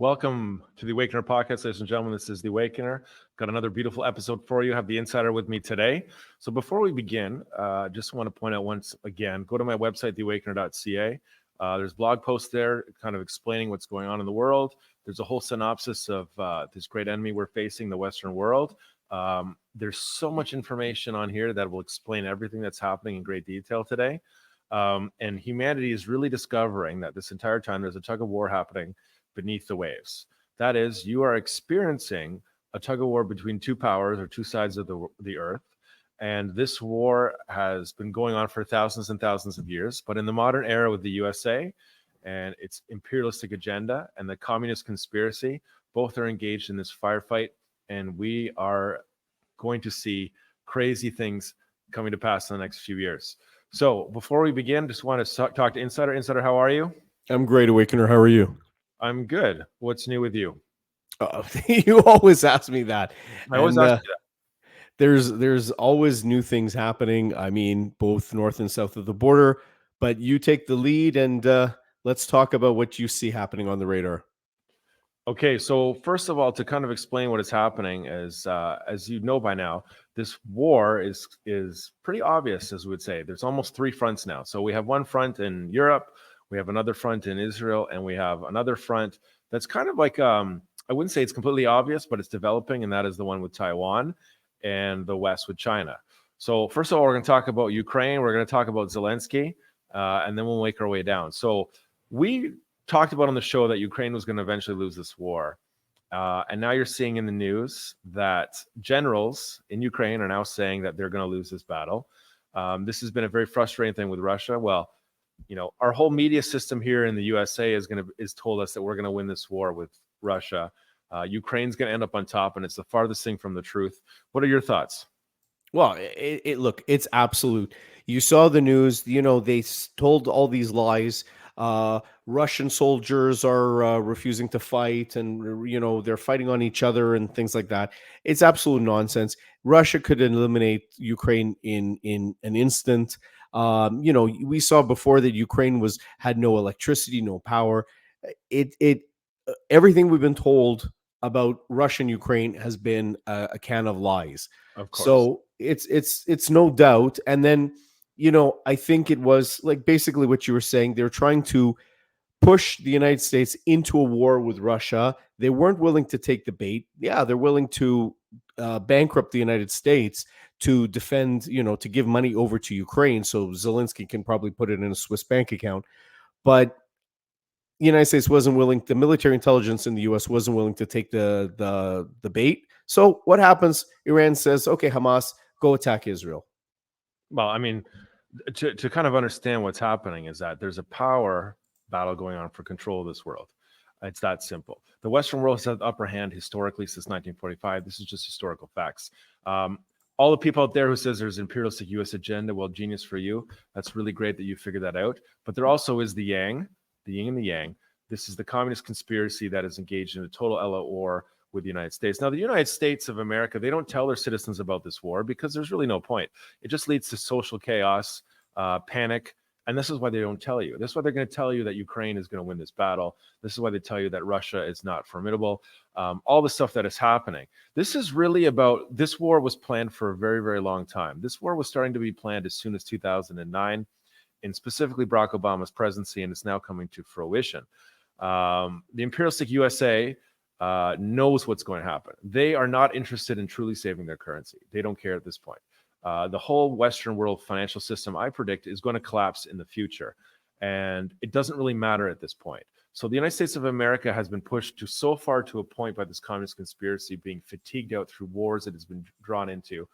Welcome to the Awakener podcast, ladies and gentlemen. This is the Awakener. Got another beautiful episode for you. Have the Insider with me today. So before we begin, just want to point out once again, go to my website, theawakener.ca. There's blog posts there kind of explaining what's going on in the world. There's a whole synopsis of this great enemy we're facing, the Western world. There's so much information on here that will explain everything that's happening in great detail today. And humanity is really discovering that this entire time there's a tug of war happening beneath the waves. That is, you are experiencing a tug of war between two powers or two sides of the earth. And this war has been going on for thousands and thousands of years. But in the modern era with the USA and its imperialistic agenda and the communist conspiracy, both are engaged in this firefight. And we are going to see crazy things coming to pass in the next few years. So before we begin, just want to talk to Insider. Insider, how are you? I'm great, Awakener. How are you? I'm good. What's new with you? You always ask me that. I always ask you that. There's always new things happening. I mean, both north and south of the border. But you take the lead, and let's talk about what you see happening on the radar. Okay, so first of all, to kind of explain what is happening, as you know by now, this war is pretty obvious, as we would say. There's almost three fronts now. So we have one front in Europe, we have another front in Israel, and we have another front that's kind of like, I wouldn't say it's completely obvious, but it's developing, and that is the one with Taiwan and the West with China. So first of all, we're going to talk about Ukraine, we're going to talk about Zelensky, and then we'll make our way down. So we talked about on the show that Ukraine was going to eventually lose this war. And now you're seeing in the news that generals in Ukraine are now saying that they're going to lose this battle. This has been a very frustrating thing with Russia. Well, you know, our whole media system here in the USA is told us that we're going to win this war with Russia. Ukraine's going to end up on top, and it's the farthest thing from the truth. What are your thoughts? Well, look, it's absolute. You saw the news. You know, they told all these lies. Russian soldiers are refusing to fight, and you know they're fighting on each other and things like that. It's absolute nonsense. Russia could eliminate Ukraine in an instant. You know, we saw before that Ukraine had no electricity, no power. Everything we've been told about Russia and Ukraine has been a can of lies. Of course. So it's no doubt. And then, you know, I think it was like basically what you were saying. They're trying to push the United States into a war with Russia. They weren't willing to take the bait. Yeah, they're willing to bankrupt the United States to defend, you know, to give money over to Ukraine so Zelensky can probably put it in a Swiss bank account. But the United States wasn't willing, the military intelligence in the U.S. wasn't willing to take the bait. So what happens? Iran says, okay, Hamas, go attack Israel. Well, I mean, to kind of understand what's happening is that there's a power battle going on for control of this world. It's that simple. The Western world has had the upper hand historically since 1945. This is just historical facts. All the people out there who says there's an imperialistic U.S. agenda, well, genius for you. That's really great that you figured that out. But there also is the yin and the yang. This is the communist conspiracy that is engaged in a total LO war with the United States. Now, the United States of America, they don't tell their citizens about this war because there's really no point. It just leads to social chaos, panic, and this is why they don't tell you. This is why they're going to tell you that Ukraine is going to win this battle. This is why they tell you that Russia is not formidable. All the stuff that is happening. This is really about, this war was planned for a very, very long time. This war was starting to be planned as soon as 2009, in specifically Barack Obama's presidency, and it's now coming to fruition. The imperialistic USA knows what's going to happen. They are not interested in truly saving their currency. They don't care at this point. The whole Western world financial system, I predict, is going to collapse in the future. And it doesn't really matter at this point. So the United States of America has been pushed to so far to a point by this communist conspiracy, being fatigued out through wars it has been drawn into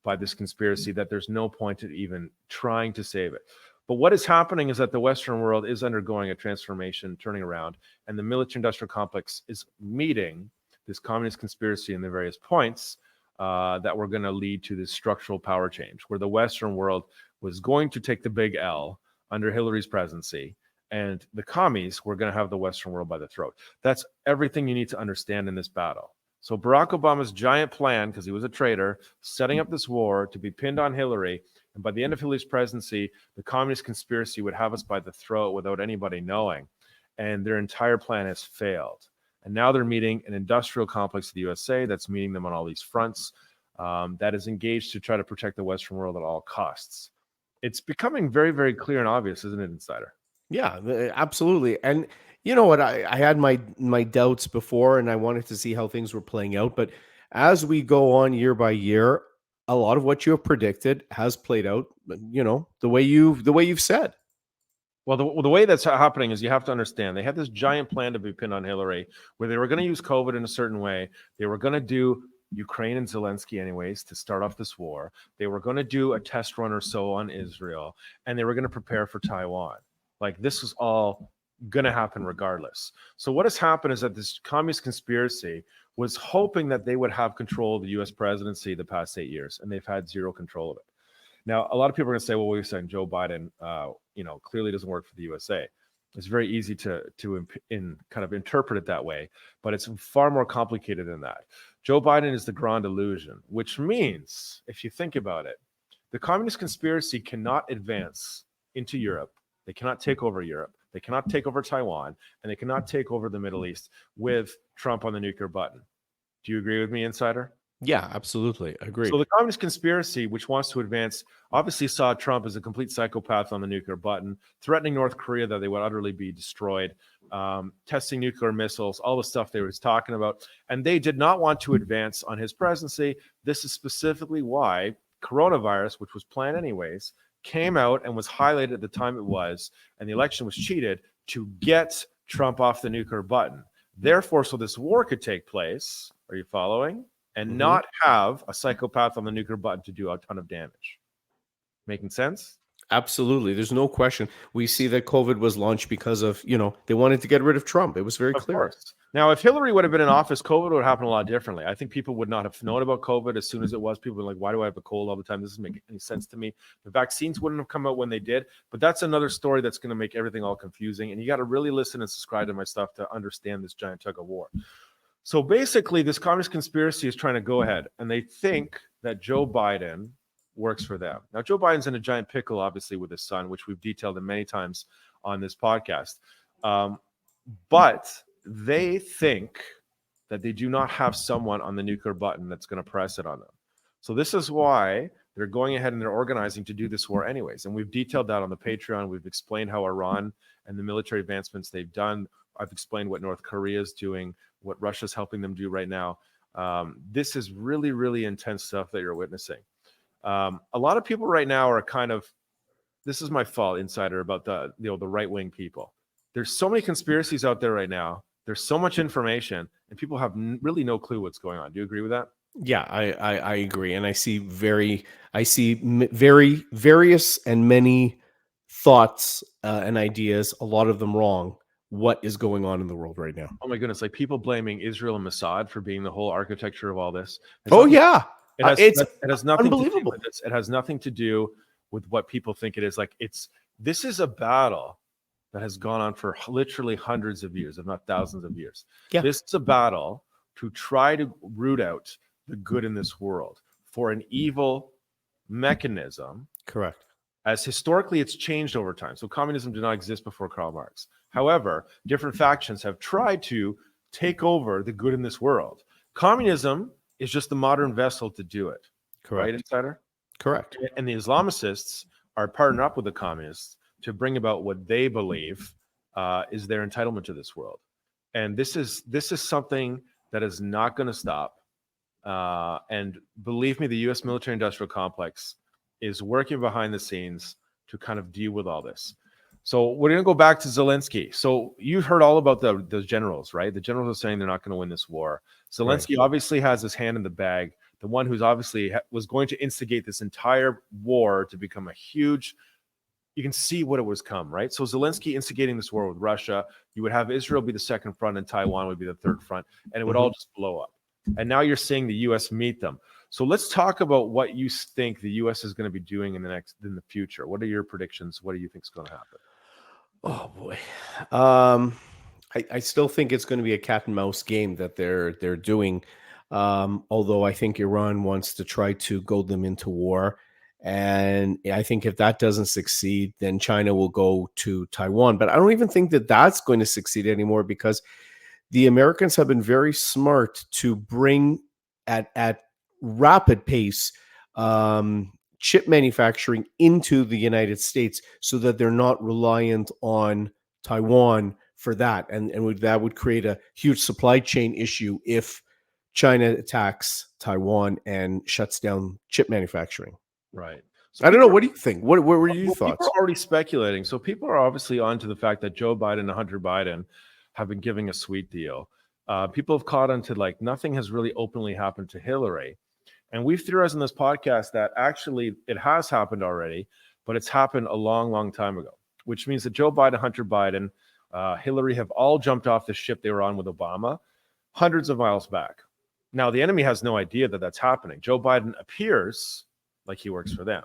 by this conspiracy, that there's no point in even trying to save it. But what is happening is that the Western world is undergoing a transformation, turning around, and the military-industrial complex is meeting this communist conspiracy in the various points that were going to lead to this structural power change, where the Western world was going to take the big L under Hillary's presidency, and the commies were going to have the Western world by the throat. That's everything you need to understand in this battle. So Barack Obama's giant plan, because he was a traitor, setting up this war to be pinned on Hillary, and by the end of Hillary's presidency, the communist conspiracy would have us by the throat without anybody knowing, and their entire plan has failed. And now they're meeting an industrial complex of the USA that's meeting them on all these fronts, that is engaged to try to protect the Western world at all costs. It's becoming very, very clear and obvious, isn't it, Insider? Yeah, absolutely. And you know what? I had my doubts before, and I wanted to see how things were playing out. But as we go on year by year, a lot of what you have predicted has played out. You know, the way you've said. Well, the way that's happening is you have to understand they had this giant plan to be pinned on Hillary, where they were going to use COVID in a certain way. They were going to do Ukraine and Zelensky anyways to start off this war. They were going to do a test run or so on Israel, and they were going to prepare for Taiwan. Like, this was all going to happen regardless. So what has happened is that this communist conspiracy was hoping that they would have control of the U.S. presidency the past 8 years, and they've had zero control of it. Now, a lot of people are going to say, well, we're saying Joe Biden, clearly doesn't work for the USA. It's very easy to kind of interpret it that way, but it's far more complicated than that. Joe Biden is the grand illusion, which means, if you think about it, the communist conspiracy cannot advance into Europe. They cannot take over Europe. They cannot take over Taiwan, and they cannot take over the Middle East with Trump on the nuclear button. Do you agree with me, Insider? Yeah, absolutely. Agreed. So the communist conspiracy, which wants to advance, obviously saw Trump as a complete psychopath on the nuclear button, threatening North Korea that they would utterly be destroyed, testing nuclear missiles, all the stuff they were talking about. And they did not want to advance on his presidency. This is specifically why coronavirus, which was planned anyways, came out and was highlighted at the time it was, and the election was cheated to get Trump off the nuclear button. Therefore, so this war could take place. Are you following? And not have a psychopath on the nuclear button to do a ton of damage. Making sense? Absolutely. There's no question. We see that COVID was launched because of, they wanted to get rid of Trump. It was very clear. Of course. Now, if Hillary would have been in office, COVID would happen a lot differently. I think people would not have known about COVID as soon as it was. People were like, why do I have a cold all the time? This doesn't make any sense to me. The vaccines wouldn't have come out when they did. But that's another story that's going to make everything all confusing. And you got to really listen and subscribe to my stuff to understand this giant tug of war. So basically, this communist conspiracy is trying to go ahead, and they think that Joe Biden works for them. Now, Joe Biden's in a giant pickle, obviously, with his son, which we've detailed many times on this podcast. But they think that they do not have someone on the nuclear button that's going to press it on them. So this is why they're going ahead and they're organizing to do this war anyways. And we've detailed that on the Patreon. We've explained how Iran and the military advancements they've done. I've explained what North Korea is doing, what Russia's helping them do right now. This is really, really intense stuff that you're witnessing. A lot of people right now are kind of, this is my fault, Insider, about the right-wing people. There's so many conspiracies out there right now. There's so much information, and people have really no clue what's going on. Do you agree with that? Yeah, I agree, and I see very various and many thoughts and ideas, a lot of them wrong. What is going on in the world right now? Oh my goodness! Like people blaming Israel and Mossad for being the whole architecture of all this. Yeah, it has nothing unbelievable. To do with this. It has nothing to do with what people think it is. Like this is a battle that has gone on for literally hundreds of years, if not thousands of years. Yeah. This is a battle to try to root out the good in this world for an evil mechanism. Correct. As historically it's changed over time. So communism did not exist before Karl Marx. However, different factions have tried to take over the good in this world. Communism is just the modern vessel to do it. Correct. Right, Insider? Correct. And the Islamicists are partnering up with the communists to bring about what they believe is their entitlement to this world. And this is something that is not going to stop. And believe me, the U.S. military-industrial complex is working behind the scenes to kind of deal with all this. So we're going to go back to Zelensky. So you heard all about the generals, right? The generals are saying they're not going to win this war. Zelensky obviously has his hand in the bag. The one who's obviously was going to instigate this entire war to become a huge, you can see what it was come, right? So Zelensky instigating this war with Russia, you would have Israel be the second front and Taiwan would be the third front, and it would all just blow up. And now you're seeing the U.S. meet them. So let's talk about what you think the U.S. is going to be doing in the future. What are your predictions? What do you think is going to happen? Oh boy, I still think it's going to be a cat and mouse game that they're doing. Although I think Iran wants to try to goad them into war, and I think if that doesn't succeed, then China will go to Taiwan. But I don't even think that that's going to succeed anymore because the Americans have been very smart to bring at rapid pace chip manufacturing into the United States so that they're not reliant on Taiwan for that. And that would create a huge supply chain issue if China attacks Taiwan and shuts down chip manufacturing. Right. So I don't know. What do you think? What were your People thoughts? are already speculating. So people are obviously on to the fact that Joe Biden and Hunter Biden have been giving a sweet deal. People have caught on to like nothing has really openly happened to Hillary. And we've theorized in this podcast that actually it has happened already, but it's happened a long, long time ago, which means that Joe Biden, Hunter Biden, Hillary have all jumped off the ship they were on with Obama hundreds of miles back. Now, the enemy has no idea that that's happening. Joe Biden appears like he works for them.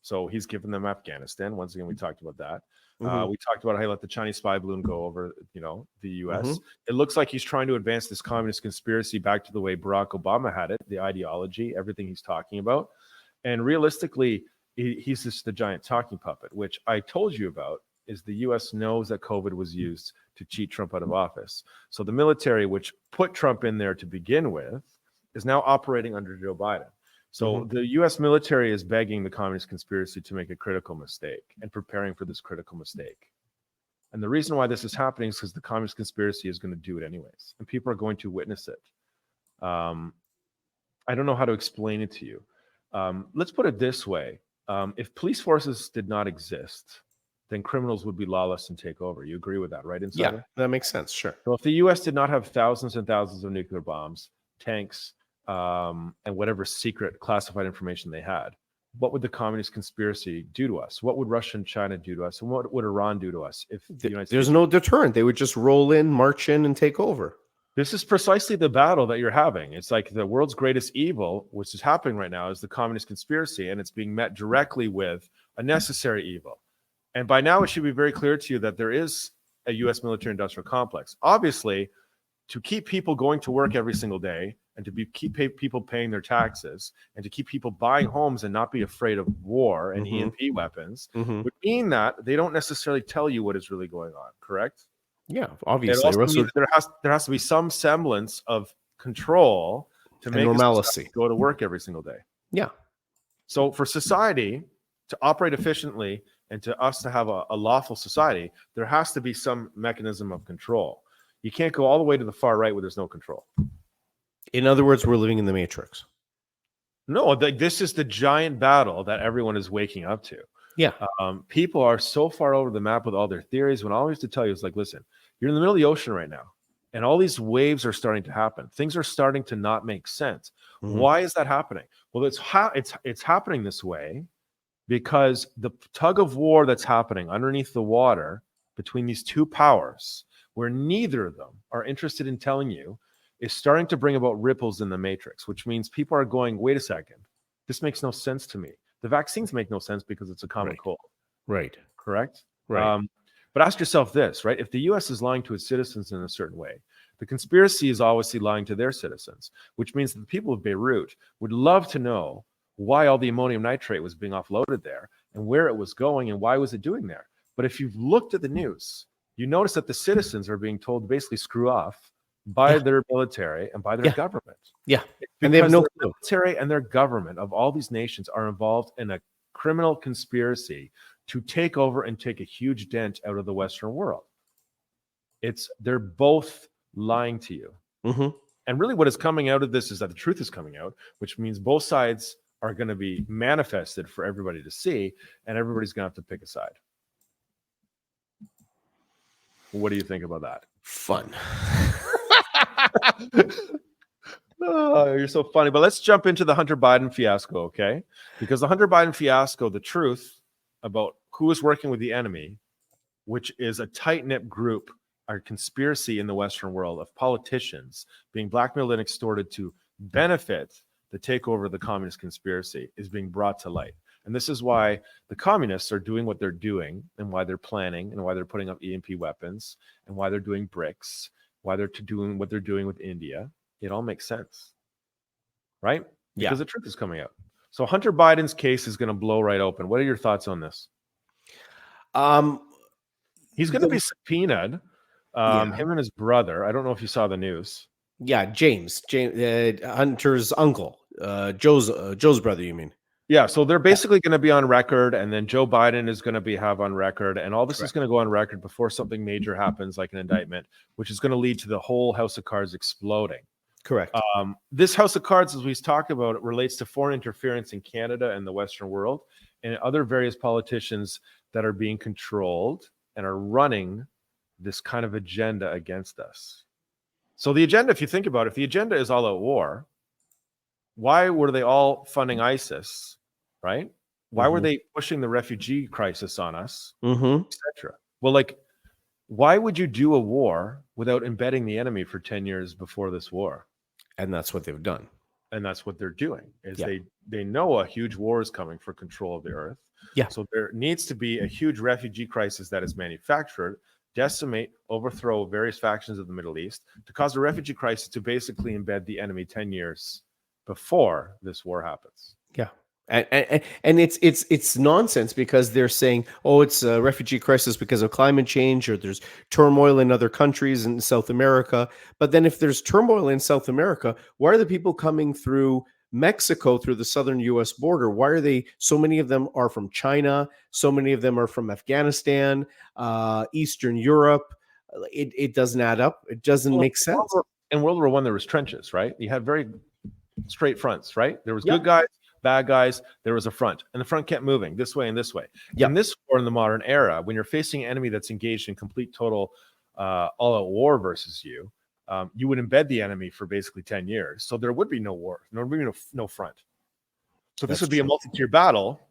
So he's given them Afghanistan. Once again, we talked about that. We talked about how he let the Chinese spy balloon go over, the U.S. It looks like he's trying to advance this communist conspiracy back to the way Barack Obama had it, the ideology, everything he's talking about. And realistically, he's just the giant talking puppet, which I told you about, is the U.S. knows that COVID was used to cheat Trump out of office. So the military, which put Trump in there to begin with, is now operating under Joe Biden. So the U.S. military is begging the communist conspiracy to make a critical mistake and preparing for this critical mistake. And the reason why this is happening is because the communist conspiracy is going to do it anyways, and people are going to witness it. I don't know how to explain it to you. Let's put it this way. If police forces did not exist, then criminals would be lawless and take over. You agree with that, right, Insider? Yeah, that makes sense. Sure. So if the U.S. did not have thousands and thousands of nuclear bombs, tanks, and whatever secret classified information they had, what would the communist conspiracy do to us? What would Russia and China do to us? And what would Iran do to us if the United States? There's no deterrent. They would just roll in, march in, and take over. This is precisely the battle that you're having. It's like the world's greatest evil, which is happening right now, is the communist conspiracy, and it's being met directly with a necessary evil. And by now, it should be very clear to you that there is a U.S. military-industrial complex. Obviously, to keep people going to work every single day, and to keep people paying their taxes, and to keep people buying homes and not be afraid of war and EMP weapons, would mean that they don't necessarily tell you what is really going on, correct? Yeah, obviously. It also means that there has to be some semblance of control to make normalcy go to work every single day. Yeah. So for society to operate efficiently and to us to have a lawful society, there has to be some mechanism of control. You can't go all the way to the far right where there's no control. In other words, we're living in the Matrix. No, this is the giant battle that everyone is waking up to. Yeah. People are so far over the map with all their theories when all I used to tell you is like, listen, you're in the middle of the ocean right now, and all these waves are starting to happen. Things are starting to not make sense. Why is that happening? Well, it's happening this way because the tug of war that's happening underneath the water between these two powers, where neither of them are interested in telling you, is starting to bring about ripples in the matrix, which means people are going, wait a second, this makes no sense to me. The vaccines make no sense because it's a common cold. Right. Correct? Right. But ask yourself this, right? If the U.S. is lying to its citizens in a certain way, the conspiracy is obviously lying to their citizens, which means that the people of Beirut would love to know why all the ammonium nitrate was being offloaded there and where it was going and why was it doing there. But if you've looked at the news, you notice that the citizens are being told to basically screw off by their military and by their government. Yeah. And they have no clue. Military and their government of all these nations are involved in a criminal conspiracy to take over and take a huge dent out of the Western world. They're both lying to you. And really what is coming out of this is that the truth is coming out, which means both sides are going to be manifested for everybody to see, and everybody's going to have to pick a side. What do you think about that? Fun. Oh, you're so funny. But let's jump into the Hunter Biden fiasco, okay? Because the Hunter Biden fiasco, the truth about who is working with the enemy, which is a tight-knit group, a conspiracy in the Western world of politicians being blackmailed and extorted to benefit the takeover of the communist conspiracy, is being brought to light. And this is why the communists are doing what they're doing, and why they're planning, and why they're putting up EMP weapons, and why they're doing BRICS, why they're doing what they're doing with India. It all makes sense, right? Because the truth is coming out. So Hunter Biden's case is going to blow right open. What are your thoughts on this? He's going to be subpoenaed Yeah. Him and his brother. I don't know if you saw the news. Yeah, James, Hunter's uncle, Joe's brother. You mean? Yeah, so they're Yeah, basically going to be on record, and then Joe Biden is going to be have on record, and all this is correct. going to go on record before something major happens, like an indictment, which is going to lead to the whole House of Cards exploding. Correct. This House of Cards, as we've talked about, it relates to foreign interference in Canada and the Western world, and other various politicians that are being controlled and are running this kind of agenda against us. So the agenda, if you think about it, if the agenda is all out war, why were they all funding ISIS, right? Why were Mm-hmm. they pushing the refugee crisis on us, Mm-hmm. etc.? Well, like, why would you do a war without embedding the enemy for 10 years before this war? And that's what they've done. And that's what they're doing, is Yeah. they know a huge war is coming for control of the earth. Yeah. So there needs to be a huge refugee crisis that is manufactured, decimate, overthrow various factions of the Middle East, to cause a refugee crisis to basically embed the enemy 10 years before this war happens. Yeah. And it's nonsense, because they're saying, oh, it's a refugee crisis because of climate change, or there's turmoil in other countries in South America. But then if there's turmoil in South America, why are the people coming through Mexico, through the southern US border? Why are they, so many of them are from China, so many of them are from Afghanistan, Eastern Europe? It doesn't add up. It doesn't Well, make sense. in World War I, there was trenches, right? You had very straight fronts, right? There was Yeah. good guys, bad guys. There was a front, and the front kept moving this way and this way. Yeah. In this war, in the modern era, when you're facing an enemy that's engaged in complete, total, all-out war versus you, you would embed the enemy for basically 10 years. So there would be no war. There would be no front. So this That's would be a true. multi-tier battle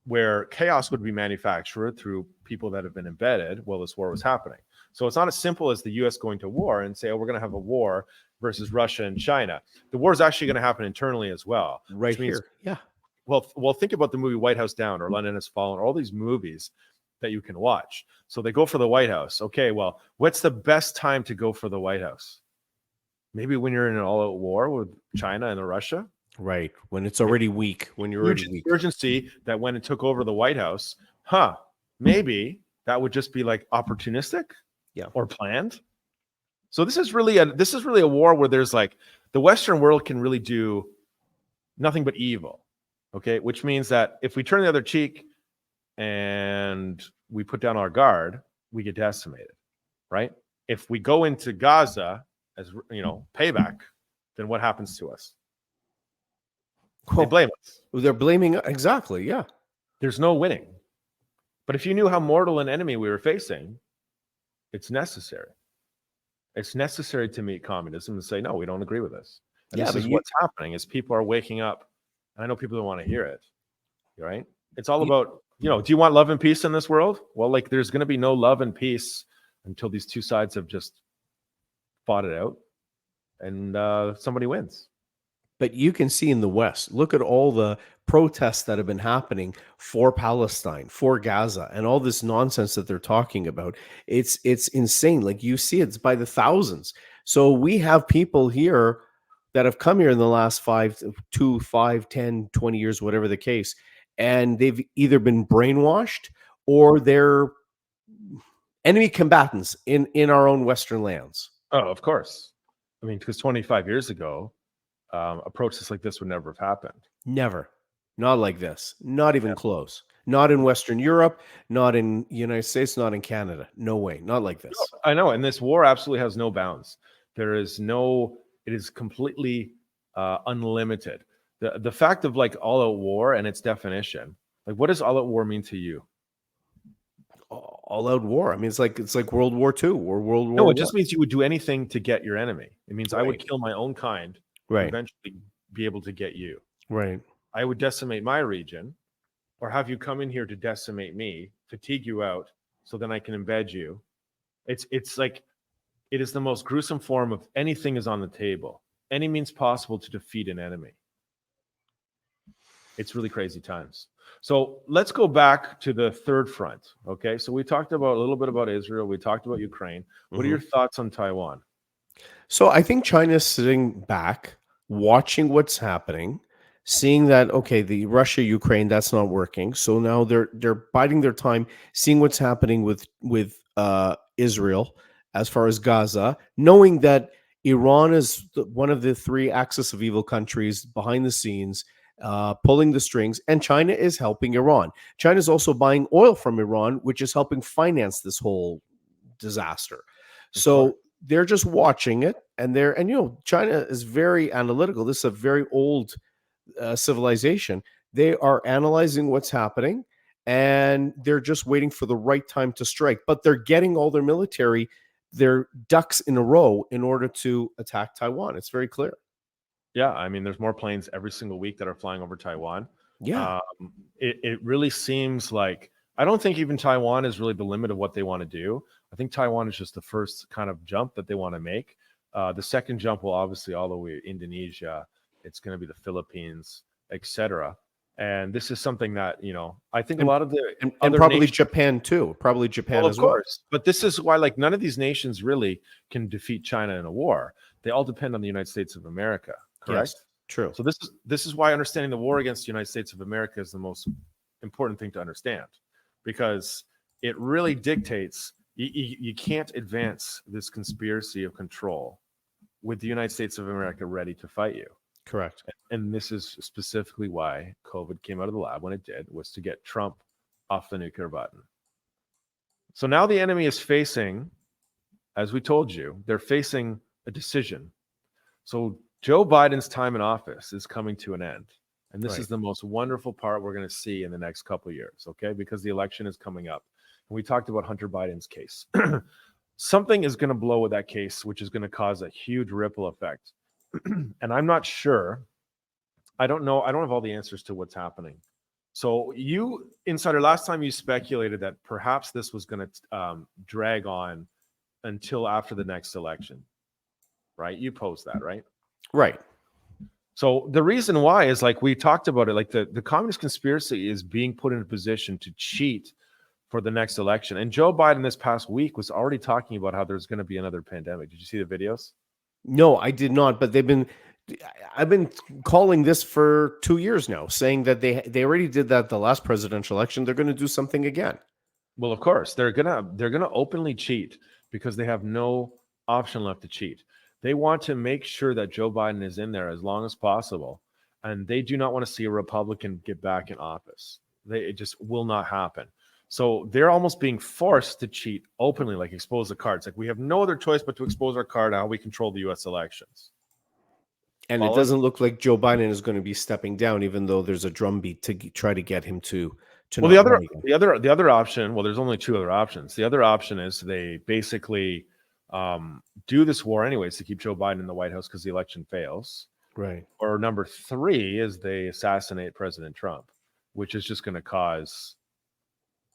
where chaos would be manufactured through people that have been embedded while this war was happening. So it's not as simple as the US going to war and say, oh, we're going to have a war versus Russia and China. The war is actually going to happen internally as well. Right which means, here. Yeah. well, think about the movie White House Down or London Has Fallen, or all these movies that you can watch. So they go for the White House. Okay, well, what's the best time to go for the White House? Maybe when you're in an all-out war with China and Russia. Right. When it's already weak, when you're Huge already weak. insurgency that went and took over the White House. Maybe that would just be like opportunistic, Yeah. or planned. So this is really a war where there's like the Western world can really do nothing but evil. Okay, which means that if we turn the other cheek and we put down our guard, we get decimated, right? If we go into Gaza as payback, then what happens to us? They blame us. They're blaming, exactly. Yeah. There's no winning. But if you knew how mortal an enemy we were facing, it's necessary. It's necessary to meet communism and say, no, we don't agree with this. And Yeah, this but is what's happening is people are waking up. And I know people don't want to hear it, right? It's all about, do you want love and peace in this world? Well, like there's going to be no love and peace until these two sides have just fought it out and somebody wins. But you can see in the West, look at all the protests that have been happening for Palestine, for Gaza, and all this nonsense that they're talking about. It's insane. Like, you see it's by the thousands. So we have people here that have come here in the last 5, 10, 20 years, whatever the case, and they've either been brainwashed or they're enemy combatants in our own Western lands. Oh, of course. I mean, because 25 years ago, a protest like this would never have happened. Never. Not like this. Not even close. Not in Western Europe, not in the United States, not in Canada. No way. Not like this. I know. And this war absolutely has no bounds. It is completely unlimited. The fact of like all out war and its definition, like what does all out war mean to you? All out war. I mean, it's like World War II or World War. No, it just means you would do anything to get your enemy. It means I would Right. kill my own kind to Right. eventually be able to get you. Right. I would decimate my region, or have you come in here to decimate me, fatigue you out, so then I can embed you. It's like it is the most gruesome form of anything is on the table. Any means possible to defeat an enemy. It's really crazy times. So let's go back to the third front. Okay, so we talked about a little bit about Israel. We talked about Ukraine. What are your thoughts on Taiwan? So I think China's sitting back, watching what's happening, seeing that, okay, the Russia Ukraine, that's not working. So now they're biding their time, seeing what's happening with Israel, as far as Gaza, knowing that Iran is one of the three axis of evil countries behind the scenes, pulling the strings, and China is helping Iran. China is also buying oil from Iran, which is helping finance this whole disaster. Of course. So they're just watching it, and China is very analytical. This is a very old civilization. They are analyzing what's happening, and they're just waiting for the right time to strike. But they're getting all their ducks in a row in order to attack Taiwan. It's very clear. Yeah, I mean, there's more planes every single week that are flying over Taiwan. Yeah. It really seems like, I don't think even Taiwan is really the limit of what they want to do. I think Taiwan is just the first kind of jump that they want to make. The second jump will obviously all the way to Indonesia. It's going to be the Philippines, etc. And this is something that, I think a lot of the and other probably nations, Japan too. Probably Japan of as well. course, but this is why, like, none of these nations really can defeat China in a war. They all depend on the United States of America. Correct? Yes, true. So this is why understanding the war against the United States of America is the most important thing to understand, because it really dictates you can't advance this conspiracy of control with the United States of America ready to fight you. Correct. And this is specifically why COVID came out of the lab when it did, was to get Trump off the nuclear button. So now the enemy is facing, as we told you, they're facing a decision. So Joe Biden's time in office is coming to an end. And this is the most wonderful part we're going to see in the next couple of years, okay? Because the election is coming up. And we talked about Hunter Biden's case. Something is going to blow with that case, which is going to cause a huge ripple effect. And I'm not sure. I don't know. I don't have all the answers to what's happening. So you, Insider, last time you speculated that perhaps this was going to drag on until after the next election, right? You posed that, right? Right. So the reason why is, like we talked about it, like the communist conspiracy is being put in a position to cheat for the next election. And Joe Biden this past week was already talking about how there's going to be another pandemic. Did you see the videos? No, I did not. But I've been calling this for 2 years now, saying that they already did that the last presidential election. They're going to do something again. Well, of course, they're gonna openly cheat because they have no option left to cheat. They want to make sure that Joe Biden is in there as long as possible, and they do not want to see a Republican get back in office. It just will not happen. So they're almost being forced to cheat openly, like expose the cards. Like, we have no other choice but to expose our card how we control the U.S. elections. And it doesn't look like Joe Biden is going to be stepping down, even though there's a drumbeat to try to get him to. Well, the other option. Well, there's only two other options. The other option is they basically do this war anyways to keep Joe Biden in the White House because the election fails. Right. Or number three is they assassinate President Trump, which is just going to cause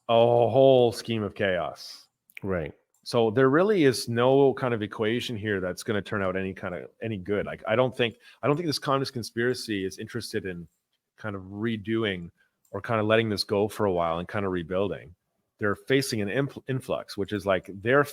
a whole scheme of chaos. Right. So there really is no kind of equation here that's going to turn out any good. Like, I don't think this communist conspiracy is interested in kind of redoing or kind of letting this go for a while and kind of rebuilding. They're facing an influx, which is like they're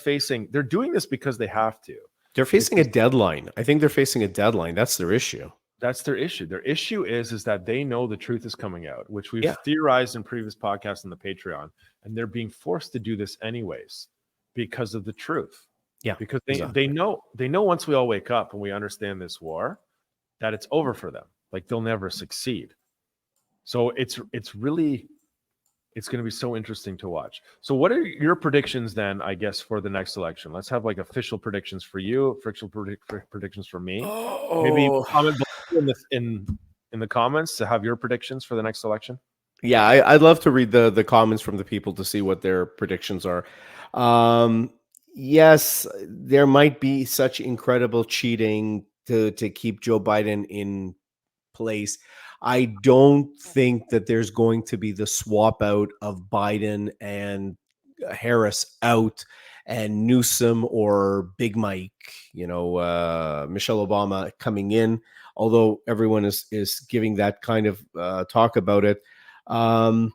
doing this because they have to. They're facing a deadline. I think they're facing a deadline. That's their issue. That's their issue. Their issue is that they know the truth is coming out, which we've theorized in previous podcasts on the Patreon, and they're being forced to do this anyways because of the truth. Yeah, because they know once we all wake up and we understand this war, that it's over for them. Like, they'll never succeed. So it's going to be so interesting to watch. So what are your predictions then, I guess, for the next election? Let's have like official predictions for you, official predictions for me. Maybe comment in the comments to have your predictions for the next election. Yeah, I'd love to read the comments from the people to see what their predictions are. Yes, there might be such incredible cheating to keep Joe Biden in place. I don't think that there's going to be the swap out of Biden and Harris out and Newsom or Big Mike, Michelle Obama coming in, although everyone is giving that kind of talk about it. They're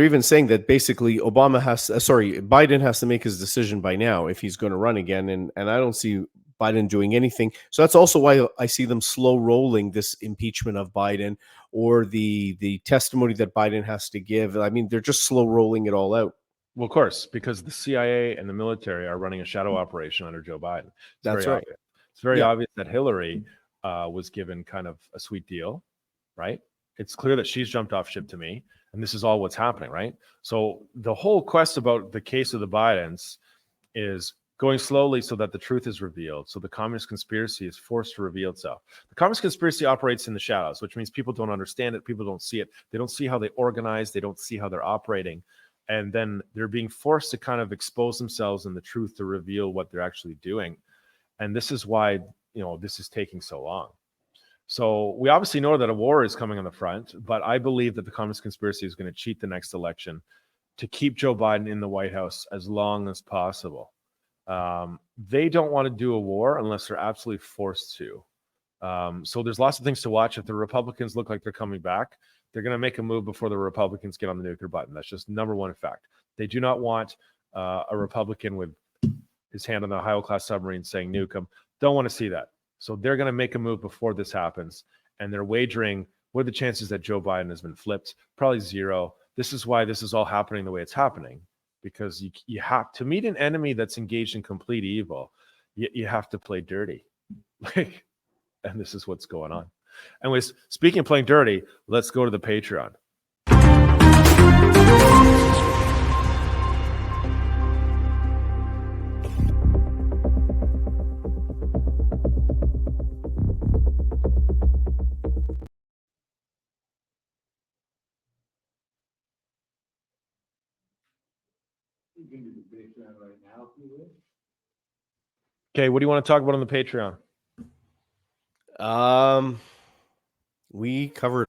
even saying that basically Biden has to make his decision by now if he's going to run again. And I don't see Biden doing anything. So that's also why I see them slow rolling this impeachment of Biden or the testimony that Biden has to give. I mean, they're just slow rolling it all out. Well, of course, because the CIA and the military are running a shadow operation under Joe Biden. It's That's very right. obvious. It's very Yeah. obvious that Hillary was given kind of a sweet deal, right? It's clear that she's jumped off ship to me, and this is all what's happening, right? So the whole quest about the case of the Bidens is going slowly so that the truth is revealed. So the communist conspiracy is forced to reveal itself. The communist conspiracy operates in the shadows, which means people don't understand it. People don't see it. They don't see how they organize. They don't see how they're operating. And then they're being forced to kind of expose themselves in the truth to reveal what they're actually doing. And this is why, this is taking so long. So we obviously know that a war is coming on the front, but I believe that the communist conspiracy is going to cheat the next election to keep Joe Biden in the White House as long as possible. They don't want to do a war unless they're absolutely forced to. So there's lots of things to watch. If the Republicans look like they're coming back, they're going to make a move before the Republicans get on the nuclear button. That's just number one fact. They do not want a Republican with his hand on the Ohio-class submarine saying nuke them. Don't want to see that. So they're going to make a move before this happens. And they're wagering, what are the chances that Joe Biden has been flipped? Probably zero. This is why this is all happening the way it's happening. Because you have to meet an enemy that's engaged in complete evil. You have to play dirty. And this is what's going on. Anyways, speaking of playing dirty, let's go to the Patreon. Okay, what do you want to talk about on the Patreon? We covered